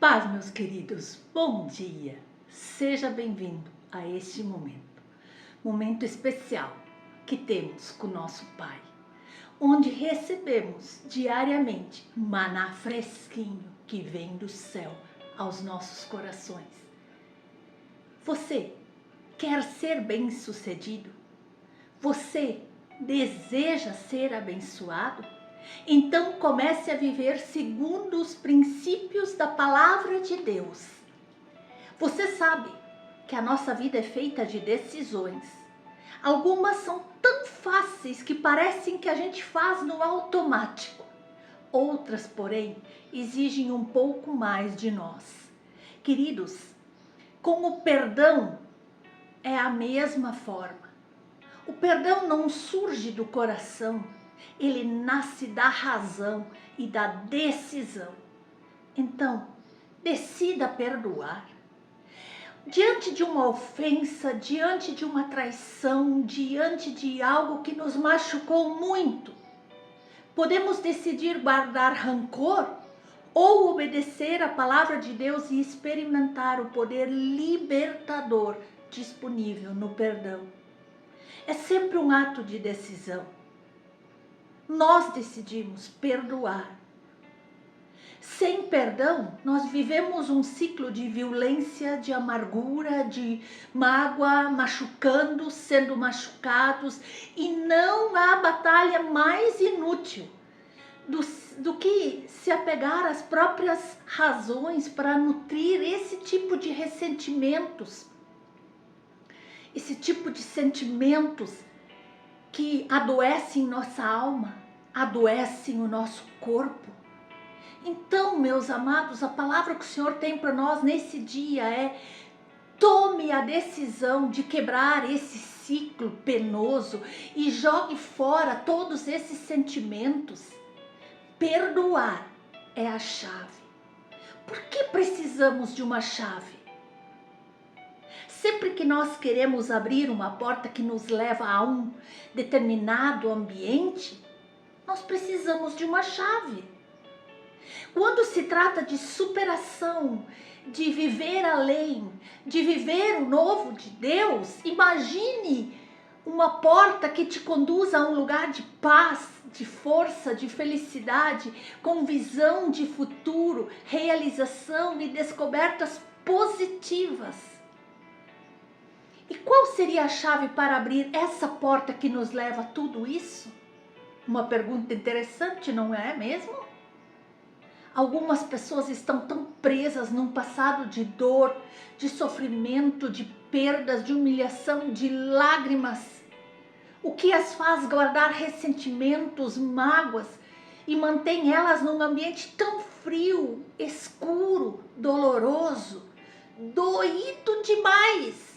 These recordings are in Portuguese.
Paz, meus queridos, bom dia! Seja bem-vindo a este momento especial que temos com nosso Pai, onde recebemos diariamente maná fresquinho que vem do céu aos nossos corações. Você quer ser bem-sucedido? Você deseja ser abençoado? Então comece a viver segundo os princípios da palavra de Deus. Você sabe que a nossa vida é feita de decisões. Algumas são tão fáceis que parecem que a gente faz no automático. Outras, porém, exigem um pouco mais de nós. Queridos, com o perdão é a mesma forma. O perdão não surge do coração, ele nasce da razão e da decisão. Então, decida perdoar. Diante de uma ofensa, diante de uma traição, diante de algo que nos machucou muito, podemos decidir guardar rancor ou obedecer a palavra de Deus e experimentar o poder libertador disponível no perdão. É sempre um ato de decisão. Nós decidimos perdoar. Sem perdão, nós vivemos um ciclo de violência, de amargura, de mágoa, machucando, sendo machucados, e não há batalha mais inútil do que se apegar às próprias razões para nutrir esse tipo de ressentimentos, esse tipo de sentimentos que adoecem nossa alma, adoecem o nosso corpo. Então, meus amados, a palavra que o Senhor tem para nós nesse dia é: tome a decisão de quebrar esse ciclo penoso e jogue fora todos esses sentimentos. Perdoar é a chave. Por que precisamos de uma chave? Sempre que nós queremos abrir uma porta que nos leva a um determinado ambiente, nós precisamos de uma chave. Quando se trata de superação, de viver além, de viver o novo de Deus, imagine uma porta que te conduza a um lugar de paz, de força, de felicidade, com visão de futuro, realização e descobertas positivas. E qual seria a chave para abrir essa porta que nos leva a tudo isso? Uma pergunta interessante, não é mesmo? Algumas pessoas estão tão presas num passado de dor, de sofrimento, de perdas, de humilhação, de lágrimas, o que as faz guardar ressentimentos, mágoas e mantém elas num ambiente tão frio, escuro, doloroso, doído demais.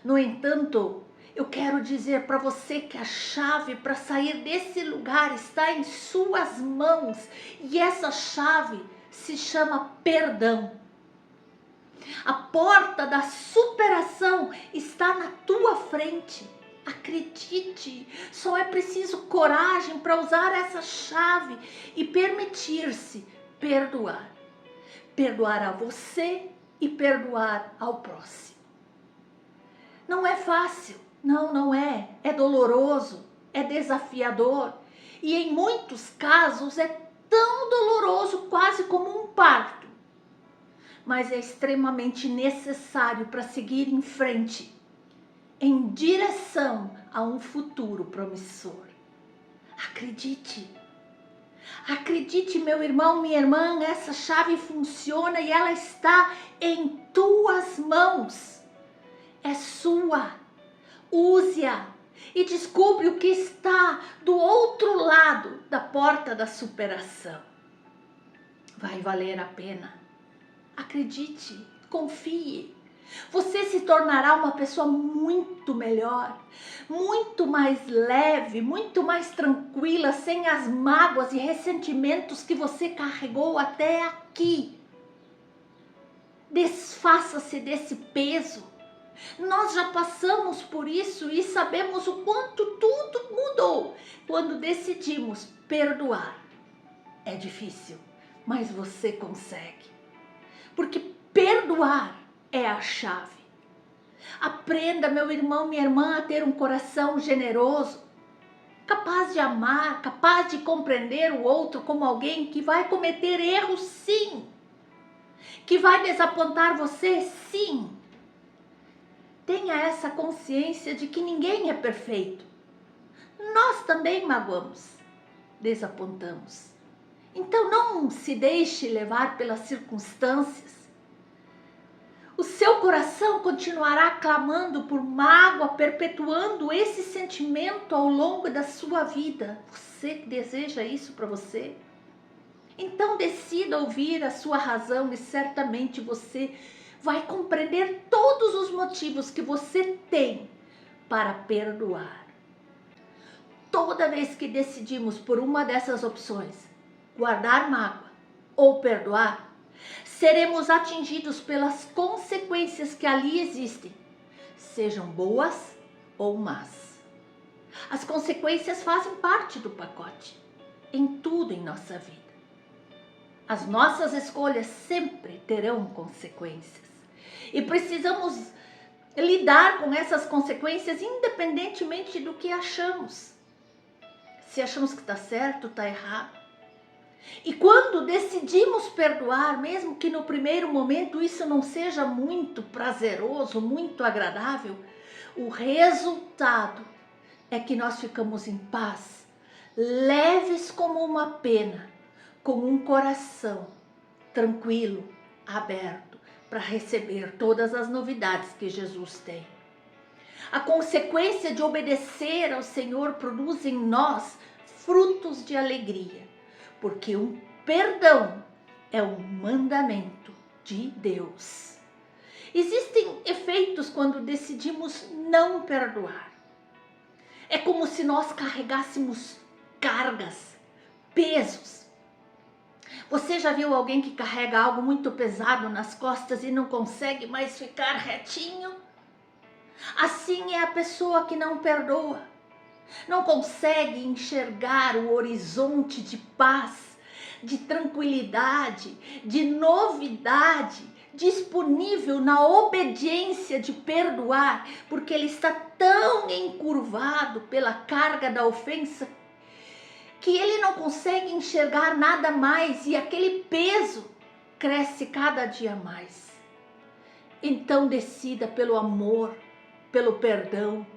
No entanto, eu quero dizer para você que a chave para sair desse lugar está em suas mãos, e essa chave se chama perdão. A porta da superação está na tua frente. Acredite, só é preciso coragem para usar essa chave e permitir-se perdoar. Perdoar a você e perdoar ao próximo. Não é fácil, não é. É doloroso, é desafiador e em muitos casos é tão doloroso quase como um parto. Mas é extremamente necessário para seguir em frente, em direção a um futuro promissor. Acredite. Acredite, meu irmão, minha irmã, essa chave funciona e ela está em tuas mãos. É sua. Use-a e descubra o que está do outro lado da porta da superação. Vai valer a pena. Acredite, confie. Você se tornará uma pessoa muito melhor, muito mais leve, muito mais tranquila, sem as mágoas e ressentimentos que você carregou até aqui. Desfaça-se desse peso. Nós já passamos por isso e sabemos o quanto tudo mudou quando decidimos perdoar. É difícil, mas você consegue. Porque perdoar é a chave. Aprenda, meu irmão, minha irmã, a ter um coração generoso, capaz de amar, capaz de compreender o outro como alguém que vai cometer erros, sim, que vai desapontar você, sim. Tenha essa consciência de que ninguém é perfeito. Nós também magoamos, desapontamos. Então não se deixe levar pelas circunstâncias. O seu coração continuará clamando por mágoa, perpetuando esse sentimento ao longo da sua vida. Você deseja isso para você? Então decida ouvir a sua razão e certamente você vai compreender todos os motivos que você tem para perdoar. Toda vez que decidimos por uma dessas opções, guardar mágoa ou perdoar, seremos atingidos pelas consequências que ali existem, sejam boas ou más. As consequências fazem parte do pacote, em tudo em nossa vida. As nossas escolhas sempre terão consequências e precisamos lidar com essas consequências independentemente do que achamos. Se achamos que está certo, está errado. E quando decidimos perdoar, mesmo que no primeiro momento isso não seja muito prazeroso, muito agradável, o resultado é que nós ficamos em paz, leves como uma pena, com um coração tranquilo, aberto, para receber todas as novidades que Jesus tem. A consequência de obedecer ao Senhor produz em nós frutos de alegria, porque um perdão é um mandamento de Deus. Existem efeitos quando decidimos não perdoar. É como se nós carregássemos cargas, pesos. Você já viu alguém que carrega algo muito pesado nas costas e não consegue mais ficar retinho? Assim é a pessoa que não perdoa. Não consegue enxergar o horizonte de paz, de tranquilidade, de novidade disponível na obediência de perdoar, porque ele está tão encurvado pela carga da ofensa que ele não consegue enxergar nada mais e aquele peso cresce cada dia mais. Então decida pelo amor, pelo perdão.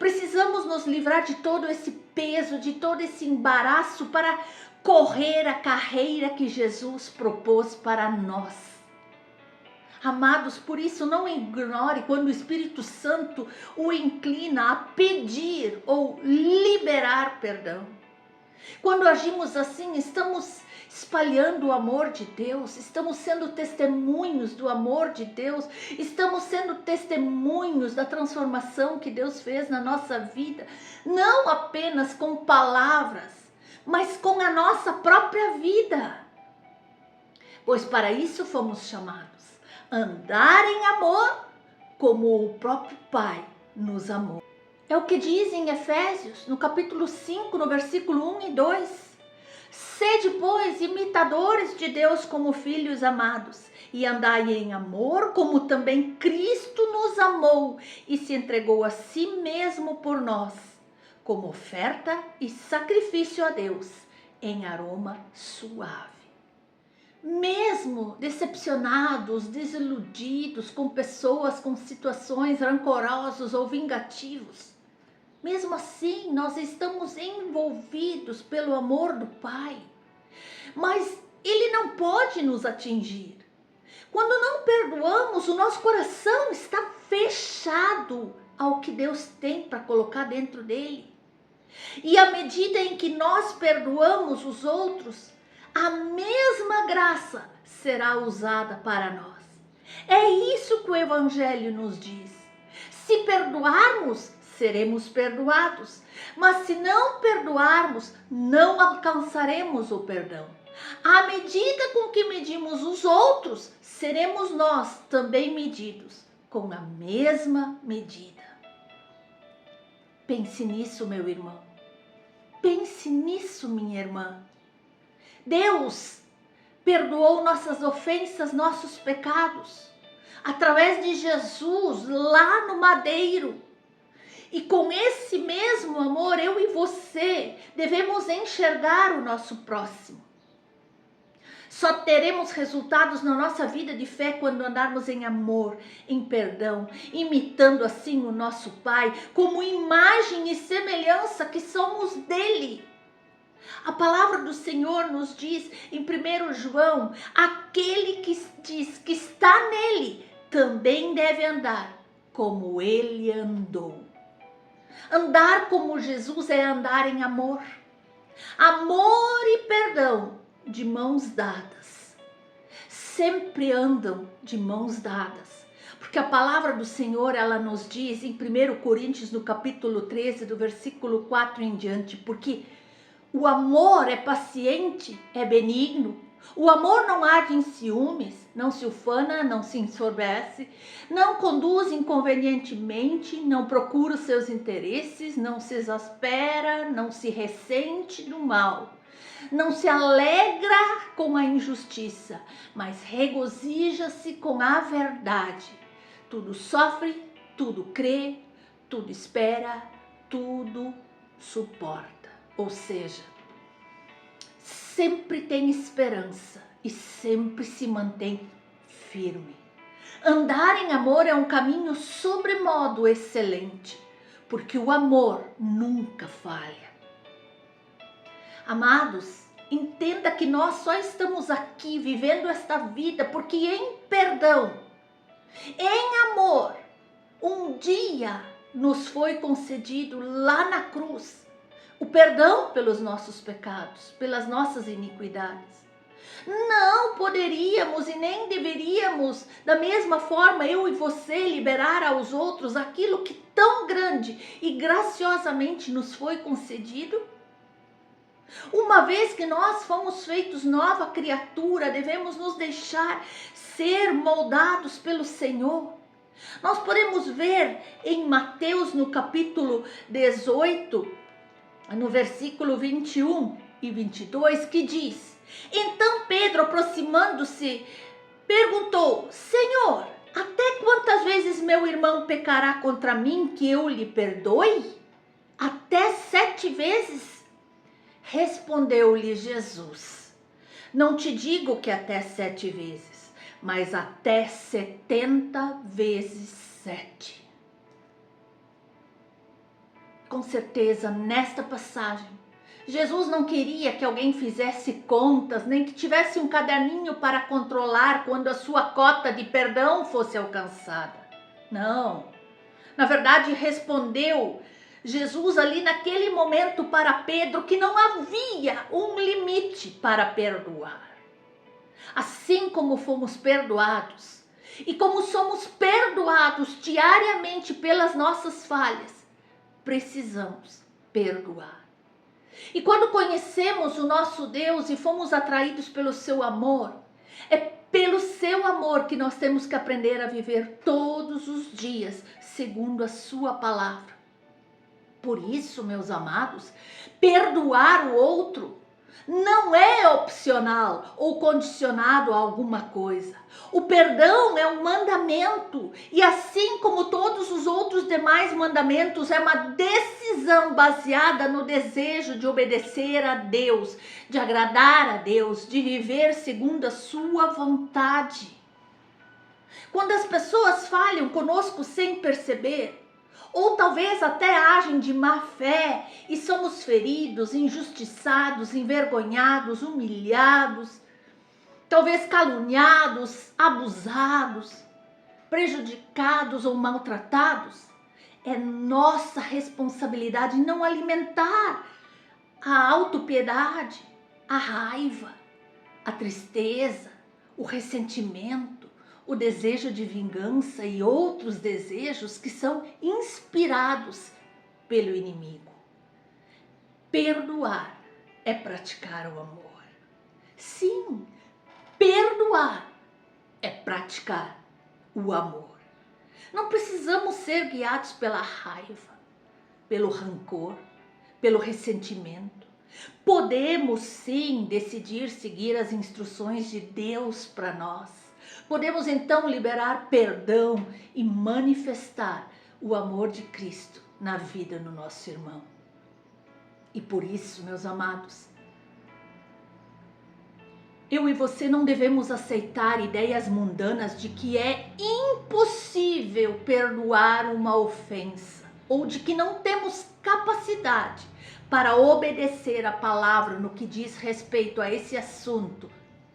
Precisamos nos livrar de todo esse peso, de todo esse embaraço para correr a carreira que Jesus propôs para nós. Amados, por isso não ignore quando o Espírito Santo o inclina a pedir ou liberar perdão. Quando agimos assim, estamos espalhando o amor de Deus, estamos sendo testemunhos do amor de Deus, estamos sendo testemunhos da transformação que Deus fez na nossa vida, não apenas com palavras, mas com a nossa própria vida. Pois para isso fomos chamados, andar em amor como o próprio Pai nos amou. É o que diz em Efésios, no capítulo 5, no versículo 1 e 2. Sede, pois, imitadores de Deus como filhos amados, e andai em amor, como também Cristo nos amou e se entregou a si mesmo por nós, como oferta e sacrifício a Deus, em aroma suave. Mesmo decepcionados, desiludidos com pessoas, com situações rancorosas ou vingativos, mesmo assim, nós estamos envolvidos pelo amor do Pai, mas Ele não pode nos atingir. Quando não perdoamos, o nosso coração está fechado ao que Deus tem para colocar dentro dele. E à medida em que nós perdoamos os outros, a mesma graça será usada para nós. É isso que o Evangelho nos diz. Se perdoarmos, seremos perdoados. Mas se não perdoarmos, não alcançaremos o perdão. À medida com que medimos os outros, seremos nós também medidos com a mesma medida. Pense nisso, meu irmão. Pense nisso, minha irmã. Deus perdoou nossas ofensas, nossos pecados, através de Jesus lá no madeiro. E com esse mesmo amor, eu e você devemos enxergar o nosso próximo. Só teremos resultados na nossa vida de fé quando andarmos em amor, em perdão, imitando assim o nosso Pai, como imagem e semelhança que somos dele. A palavra do Senhor nos diz em 1 João, aquele que diz que está nele, também deve andar como ele andou. Andar como Jesus é andar em amor. Amor e perdão de mãos dadas. Sempre andam de mãos dadas. Porque a palavra do Senhor, ela nos diz em 1 Coríntios, no capítulo 13, do versículo 4 em diante, porque o amor é paciente, é benigno. O amor não arde em ciúmes, não se ufana, não se ensoberbece, não conduz inconvenientemente, não procura os seus interesses, não se exaspera, não se ressente do mal, não se alegra com a injustiça, mas regozija-se com a verdade. Tudo sofre, tudo crê, tudo espera, tudo suporta. Ou seja, sempre tem esperança e sempre se mantém firme. Andar em amor é um caminho sobremodo excelente, porque o amor nunca falha. Amados, entenda que nós só estamos aqui vivendo esta vida porque em perdão, em amor, um dia nos foi concedido lá na cruz o perdão pelos nossos pecados, pelas nossas iniquidades. Não poderíamos e nem deveríamos, da mesma forma, eu e você, liberar aos outros aquilo que tão grande e graciosamente nos foi concedido? Uma vez que nós fomos feitos nova criatura, devemos nos deixar ser moldados pelo Senhor. Nós podemos ver em Mateus, no capítulo 18, no versículo 21 e 22, que diz: Então Pedro, aproximando-se, perguntou: Senhor, até quantas vezes meu irmão pecará contra mim que eu lhe perdoe? Até 7 vezes? Respondeu-lhe Jesus: Não te digo que até 7 vezes, mas até 70 vezes 7. Com certeza, nesta passagem, Jesus não queria que alguém fizesse contas, nem que tivesse um caderninho para controlar quando a sua cota de perdão fosse alcançada. Não. Na verdade, respondeu Jesus ali naquele momento para Pedro que não havia um limite para perdoar. Assim como fomos perdoados e como somos perdoados diariamente pelas nossas falhas, precisamos perdoar. E quando conhecemos o nosso Deus e fomos atraídos pelo seu amor, é pelo seu amor que nós temos que aprender a viver todos os dias, segundo a sua palavra. Por isso, meus amados, perdoar o outro não é opcional ou condicionado a alguma coisa. O perdão é um mandamento e, assim como todos os outros demais mandamentos, é uma decisão baseada no desejo de obedecer a Deus, de agradar a Deus, de viver segundo a sua vontade. Quando as pessoas falham conosco sem perceber, ou talvez até agem de má fé e somos feridos, injustiçados, envergonhados, humilhados, talvez caluniados, abusados, prejudicados ou maltratados, é nossa responsabilidade não alimentar a autopiedade, a raiva, a tristeza, o ressentimento, o desejo de vingança e outros desejos que são inspirados pelo inimigo. Perdoar é praticar o amor. Sim, perdoar é praticar o amor. Não precisamos ser guiados pela raiva, pelo rancor, pelo ressentimento, Podemos sim decidir seguir as instruções de Deus para nós. Podemos então liberar perdão e manifestar o amor de Cristo na vida do nosso irmão. E por isso, meus amados, eu e você não devemos aceitar ideias mundanas de que é impossível perdoar uma ofensa ou de que não temos capacidade para obedecer a palavra no que diz respeito a esse assunto.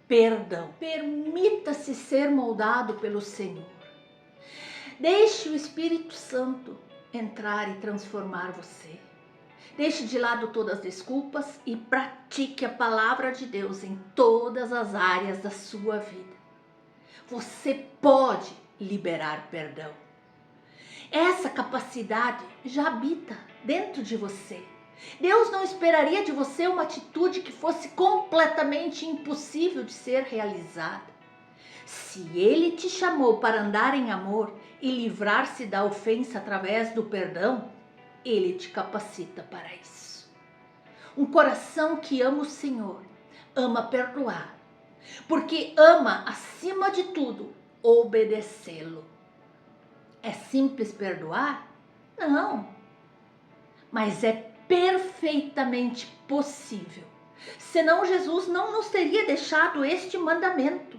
Perdão. Permita-se ser moldado pelo Senhor. Deixe o Espírito Santo entrar e transformar você. Deixe de lado todas as desculpas e pratique a palavra de Deus em todas as áreas da sua vida. Você pode liberar perdão. Essa capacidade já habita dentro de você. Deus não esperaria de você uma atitude que fosse completamente impossível de ser realizada. Se Ele te chamou para andar em amor e livrar-se da ofensa através do perdão, Ele te capacita para isso. Um coração que ama o Senhor, ama perdoar, porque ama, acima de tudo, obedecê-lo. É simples perdoar? Não. Mas é perfeitamente possível. Senão Jesus não nos teria deixado este mandamento.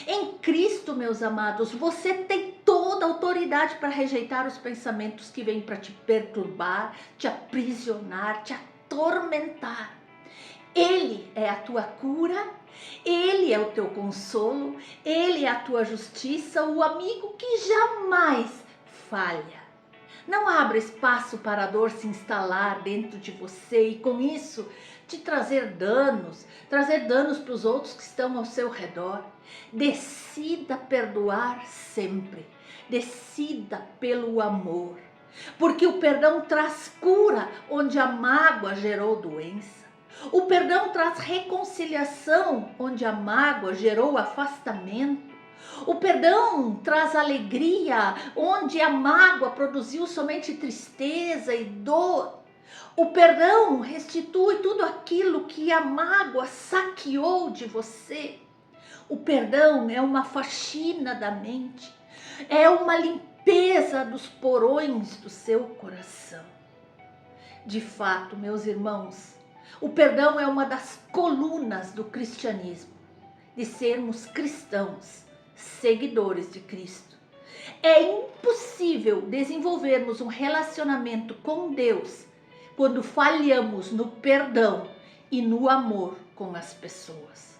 Em Cristo, meus amados, você tem toda a autoridade para rejeitar os pensamentos que vêm para te perturbar, te aprisionar, te atormentar. Ele é a tua cura, Ele é o teu consolo, Ele é a tua justiça, o amigo que jamais falha. Não abra espaço para a dor se instalar dentro de você e com isso te trazer danos para os outros que estão ao seu redor. Decida perdoar sempre, decida pelo amor, porque o perdão traz cura onde a mágoa gerou doença. O perdão traz reconciliação onde a mágoa gerou afastamento. O perdão traz alegria onde a mágoa produziu somente tristeza e dor. O perdão restitui tudo aquilo que a mágoa saqueou de você. O perdão é uma faxina da mente, é uma limpeza dos porões do seu coração. De fato, meus irmãos, o perdão é uma das colunas do cristianismo, de sermos cristãos, seguidores de Cristo. É impossível desenvolvermos um relacionamento com Deus quando falhamos no perdão e no amor com as pessoas.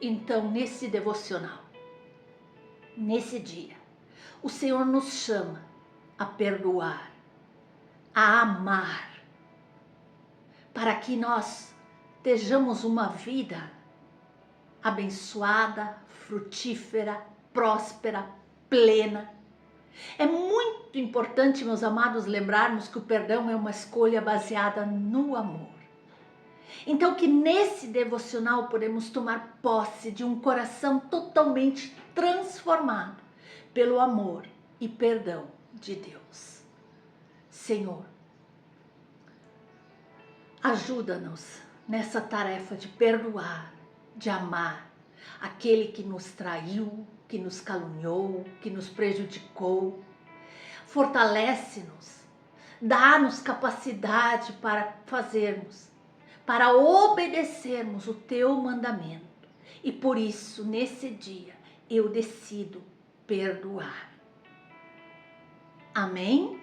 Então, nesse devocional, nesse dia, o Senhor nos chama a perdoar, a amar, para que nós tenhamos uma vida abençoada, frutífera, próspera, plena. É muito importante, meus amados, lembrarmos que o perdão é uma escolha baseada no amor. Então que nesse devocional podemos tomar posse de um coração totalmente transformado pelo amor e perdão de Deus. Senhor, ajuda-nos nessa tarefa de perdoar, de amar aquele que nos traiu, que nos caluniou, que nos prejudicou. Fortalece-nos, dá-nos capacidade para fazermos, para obedecermos o teu mandamento. E por isso, nesse dia, eu decido perdoar. Amém?